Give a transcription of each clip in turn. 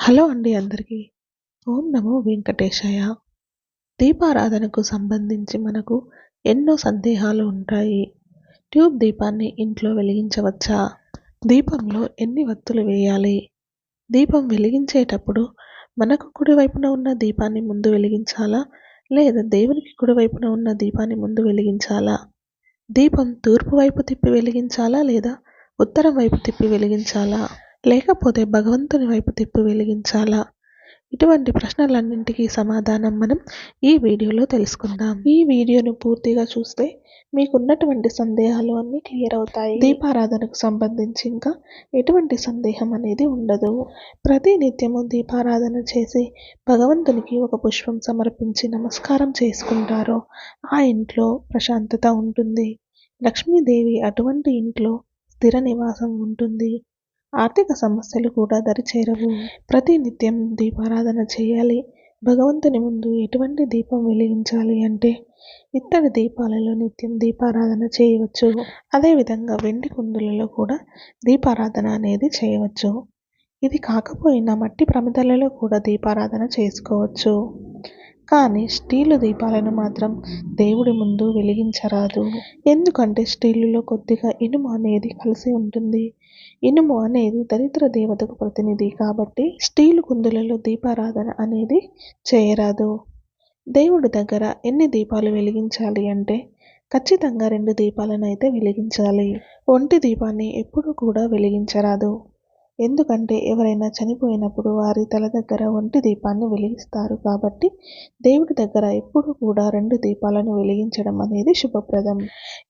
Hello అండి అందరికీ. ఓం నమో వెంకటేశాయ. దీపారాధనకు సంబంధించి మనకు ఎన్నో సందేహాలు ఉంటాయి. ట్యూబ్ దీపాన్ని ఇంట్లో వెలిగించవచ్చా? దీపంలో ఎన్ని వత్తులు వేయాలి? దీపం వెలిగించేటప్పుడు మనకు కుడివైపున ఉన్న దీపాన్ని ముందు వెలిగించాలా? లేదా దేవునికి కుడివైపున ఉన్న దీపాన్ని ముందు వెలిగించాలా? దీపం తూర్పు వైపు తిప్పి వెలిగించాలా? లేదా ఉత్తరం వైపు తిప్పి వెలిగించాలా? లేకపోతే భగవంతుని వైపు తిప్పి వెలిగించాలా? ఇటువంటి ప్రశ్నలన్నింటికీ సమాధానం మనం ఈ వీడియోలో తెలుసుకుందాం. ఈ వీడియోను పూర్తిగా చూస్తే మీకున్నటువంటి సందేహాలు అన్నీ క్లియర్ అవుతాయి. దీపారాధనకు సంబంధించి ఇంకా ఎటువంటి సందేహం అనేది ఉండదు. ప్రతి నిత్యము దీపారాధన చేసి భగవంతునికి ఒక పుష్పం సమర్పించి నమస్కారం చేసుకుంటారో ఆ ఇంట్లో ప్రశాంతత ఉంటుంది. లక్ష్మీదేవి అటువంటి ఇంట్లో స్థిర నివాసం ఉంటుంది. ఆర్థిక సమస్యలు కూడా దరిచేరవు. ప్రతి నిత్యం దీపారాధన చేయాలి. భగవంతుని ముందు ఎటువంటి దీపం వెలిగించాలి అంటే ఇత్తడి దీపాలలో నిత్యం దీపారాధన చేయవచ్చు. అదేవిధంగా వెండి కుందులలో కూడా దీపారాధన అనేది చేయవచ్చు. ఇది కాకపోయినా మట్టి ప్రమిదలలో కూడా దీపారాధన చేసుకోవచ్చు. కానీ స్టీలు దీపాలను మాత్రం దేవుడి ముందు వెలిగించరాదు. ఎందుకంటే స్టీలులో కొద్దిగా ఇనుము అనేది కలిసి ఉంటుంది. ఇనుము అనేది దరిద్ర దేవతకు ప్రతినిధి కాబట్టి స్టీలు కుందులలో దీపారాధన అనేది చేయరాదు. దేవుడి దగ్గర ఎన్ని దీపాలు వెలిగించాలి అంటే ఖచ్చితంగా 2 దీపాలను అయితే వెలిగించాలి. ఒంటి దీపాన్ని ఎప్పుడూ కూడా వెలిగించరాదు. ఎందుకంటే ఎవరైనా చనిపోయినప్పుడు వారి తల దగ్గర ఒంటి దీపాన్ని వెలిగిస్తారు కాబట్టి దేవుడి దగ్గర ఎప్పుడు కూడా 2 దీపాలను వెలిగించడం అనేది శుభప్రదం.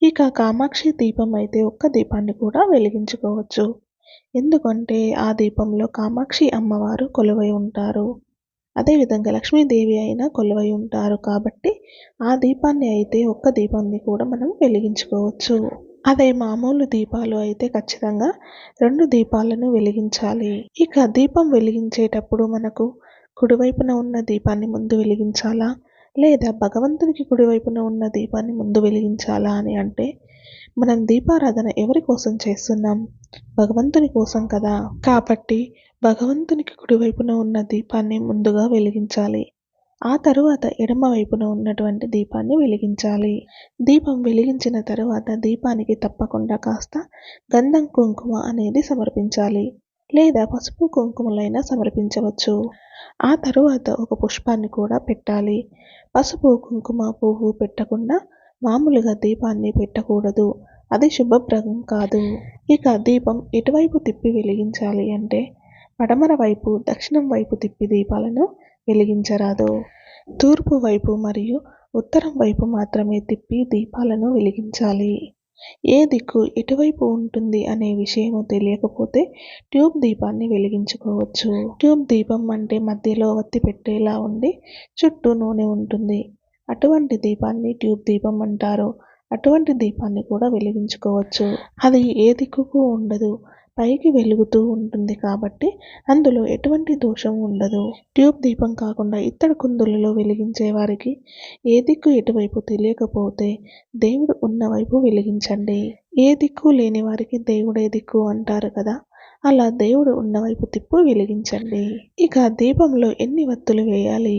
ఇక కామాక్షి దీపం అయితే ఒక్క దీపాన్ని కూడా వెలిగించుకోవచ్చు. ఎందుకంటే ఆ దీపంలో కామాక్షి అమ్మవారు కొలువై ఉంటారు. అదేవిధంగా లక్ష్మీదేవి అయినా కొలువై ఉంటారు కాబట్టి ఆ దీపాన్ని అయితే ఒక్క దీపాన్ని కూడా మనం వెలిగించుకోవచ్చు. అదే మామూలు దీపాలు అయితే ఖచ్చితంగా 2 దీపాలను వెలిగించాలి. ఇక దీపం వెలిగించేటప్పుడు మనకు కుడివైపున ఉన్న దీపాన్ని ముందు వెలిగించాలా? లేదా భగవంతునికి కుడివైపున ఉన్న దీపాన్ని ముందు వెలిగించాలా అని అంటే మనం దీపారాధన ఎవరి కోసం చేస్తున్నాం? భగవంతుని కోసం కదా. కాబట్టి భగవంతునికి కుడివైపున ఉన్న దీపాన్ని ముందుగా వెలిగించాలి. ఆ తరువాత ఎడమ వైపున ఉన్నటువంటి దీపాన్ని వెలిగించాలి. దీపం వెలిగించిన తరువాత దీపానికి తప్పకుండా కాస్త గంధం కుంకుమ అనేది సమర్పించాలి. లేదా పసుపు కుంకుమలైనా సమర్పించవచ్చు. ఆ తరువాత ఒక పుష్పాన్ని కూడా పెట్టాలి. పసుపు కుంకుమ పువ్వు పెట్టకుండా మామూలుగా దీపాన్ని పెట్టకూడదు. అది శుభప్రదం కాదు. ఇక దీపం ఎటువైపు తిప్పి వెలిగించాలి అంటే పడమర వైపు, దక్షిణం వైపు తిప్పి దీపాలను వెలిగించరాదు. తూర్పు వైపు మరియు ఉత్తరం వైపు మాత్రమే తిప్పి దీపాలను వెలిగించాలి. ఏ దిక్కు ఎటువైపు ఉంటుంది అనే విషయము తెలియకపోతే ట్యూబ్ దీపాన్ని వెలిగించుకోవచ్చు. ట్యూబ్ దీపం అంటే మధ్యలో ఒత్తి పెట్టేలా ఉండి చుట్టూ నూనె ఉంటుంది. అటువంటి దీపాన్ని ట్యూబ్ దీపం అంటారు. అటువంటి దీపాన్ని కూడా వెలిగించుకోవచ్చు. అది ఏ దిక్కుకు ఉండదు, పైకి వెలుగుతూ ఉంటుంది కాబట్టి అందులో ఎటువంటి దోషం ఉండదు. ట్యూబ్ దీపం కాకుండా ఇత్తడి కుందులలో వెలిగించే వారికి ఏ దిక్కు ఎటువైపు తెలియకపోతే దేవుడు ఉన్న వైపు వెలిగించండి. ఏ దిక్కు లేని వారికి దేవుడే దిక్కు అంటారు కదా, అలా దేవుడు ఉన్న వైపు తిప్పు వెలిగించండి. ఇక దీపంలో ఎన్ని వత్తులు వేయాలి?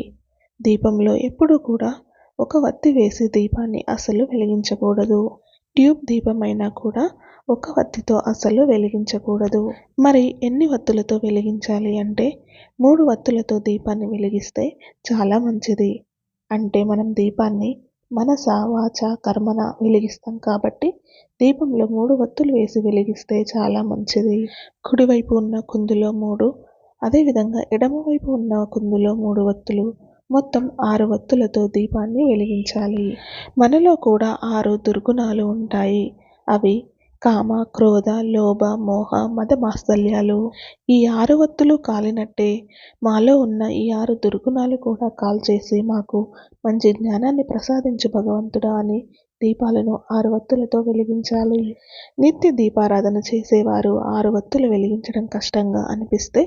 దీపంలో ఎప్పుడూ కూడా ఒక వత్తి వేసి దీపాన్ని అసలు వెలిగించకూడదు. ట్యూబ్ దీపమైనా కూడా ఒక వత్తితో అసలు వెలిగించకూడదు. మరి ఎన్ని వత్తులతో వెలిగించాలి అంటే 3 వత్తులతో దీపాన్ని వెలిగిస్తే చాలా మంచిది. అంటే మనం దీపాన్ని మనస, వాచ, కర్మన వెలిగిస్తాం కాబట్టి దీపంలో 3 వత్తులు వేసి వెలిగిస్తే చాలా మంచిది. కుడివైపు ఉన్న కుందులో 3, అదేవిధంగా ఎడమవైపు ఉన్న కుందులో 3 వత్తులు, మొత్తం 6 వత్తులతో దీపాన్ని వెలిగించాలి. మనలో కూడా 6 దుర్గుణాలు ఉంటాయి. అవి కామ, క్రోధ, లోభ, మోహ, మద మాత్సర్యాలు. ఈ 6 వత్తులు కాలినట్టే మాలో ఉన్న ఈ 6 దుర్గుణాలు కూడా కాల్చేసి మాకు మంచి జ్ఞానాన్ని ప్రసాదించు భగవంతుడా అని దీపాలను 6 వత్తులతో వెలిగించాలి. నిత్య దీపారాధన చేసేవారు 6 వత్తులు వెలిగించడం కష్టంగా అనిపిస్తే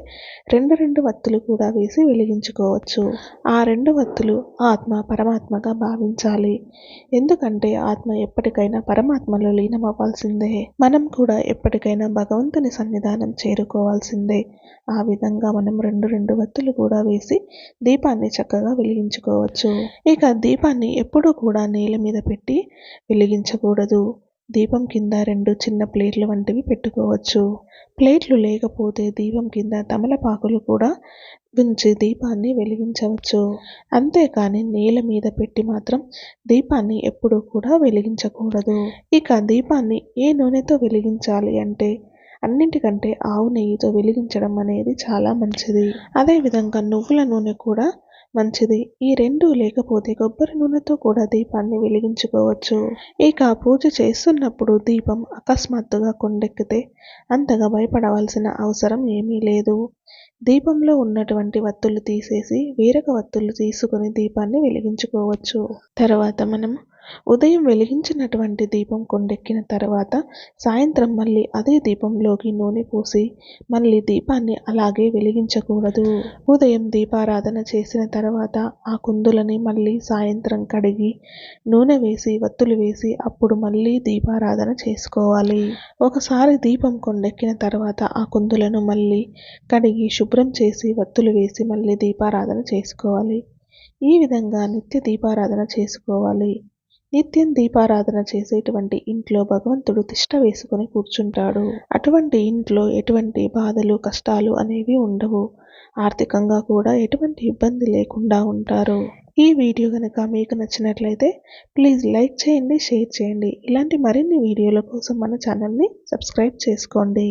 2 వత్తులు కూడా వేసి వెలిగించుకోవచ్చు. ఆ 2 వత్తులు ఆత్మ పరమాత్మగా భావించాలి. ఎందుకంటే ఆత్మ ఎప్పటికైనా పరమాత్మలో లీనమవ్వాల్సిందే. మనం కూడా ఎప్పటికైనా భగవంతుని సన్నిధానం చేరుకోవాల్సిందే. ఆ విధంగా మనం 2 వత్తులు కూడా వేసి దీపాన్ని చక్కగా వెలిగించుకోవచ్చు. ఇక దీపాన్ని ఎప్పుడూ కూడా నేల మీద పెట్టి వెలిగించకూడదు. దీపం కింద 2 చిన్న ప్లేట్లు వంటివి పెట్టుకోవచ్చు. ప్లేట్లు లేకపోతే దీపం కింద తమలపాకులు కూడా ఉంచి దీపాన్ని వెలిగించవచ్చు. అంతేకాని నేల మీద పెట్టి మాత్రం దీపాన్ని ఎప్పుడూ కూడా వెలిగించకూడదు. ఇక దీపాన్ని ఏ నూనెతో వెలిగించాలి అంటే అన్నింటికంటే ఆవు నెయ్యితో వెలిగించడం అనేది చాలా మంచిది. అదేవిధంగా నువ్వుల నూనె కూడా మంచిది. ఈ 2 లేకపోతే కొబ్బరి నూనెతో కూడా దీపాన్ని వెలిగించుకోవచ్చు. ఇక పూజ చేస్తున్నప్పుడు దీపం అకస్మాత్తుగా కొండెక్కితే అంతగా భయపడవలసిన అవసరం ఏమీ లేదు. దీపంలో ఉన్నటువంటి వత్తులు తీసేసి వేరొక వత్తులు తీసుకొని దీపాన్ని వెలిగించుకోవచ్చు. తర్వాత మనం ఉదయం వెలిగించినటువంటి దీపం కొండెక్కిన తర్వాత సాయంత్రం మళ్ళీ అదే దీపంలోకి నూనె పోసి మళ్ళీ దీపాన్ని అలాగే వెలిగించకూడదు. ఉదయం దీపారాధన చేసిన తర్వాత ఆ కుందులని మళ్ళీ సాయంత్రం కడిగి నూనె వేసి వత్తులు వేసి అప్పుడు మళ్ళీ దీపారాధన చేసుకోవాలి. ఒకసారి దీపం కొండెక్కిన తర్వాత ఆ కుందులను మళ్ళీ కడిగి శుభ్రం చేసి వత్తులు వేసి మళ్ళీ దీపారాధన చేసుకోవాలి. ఈ విధంగా నిత్య దీపారాధన చేసుకోవాలి. నిత్యం దీపారాధన చేసేటువంటి ఇంట్లో భగవంతుడు తిష్ట వేసుకొని కూర్చుంటాడు. అటువంటి ఇంట్లో ఎటువంటి బాధలు కష్టాలు అనేవి ఉండవు. ఆర్థికంగా కూడా ఎటువంటి ఇబ్బంది లేకుండా ఉంటారు. ఈ వీడియో కనుక మీకు నచ్చినట్లయితే ప్లీజ్ లైక్ చేయండి, షేర్ చేయండి. ఇలాంటి మరిన్ని వీడియోల కోసం మన ఛానల్ని సబ్స్క్రైబ్ చేసుకోండి.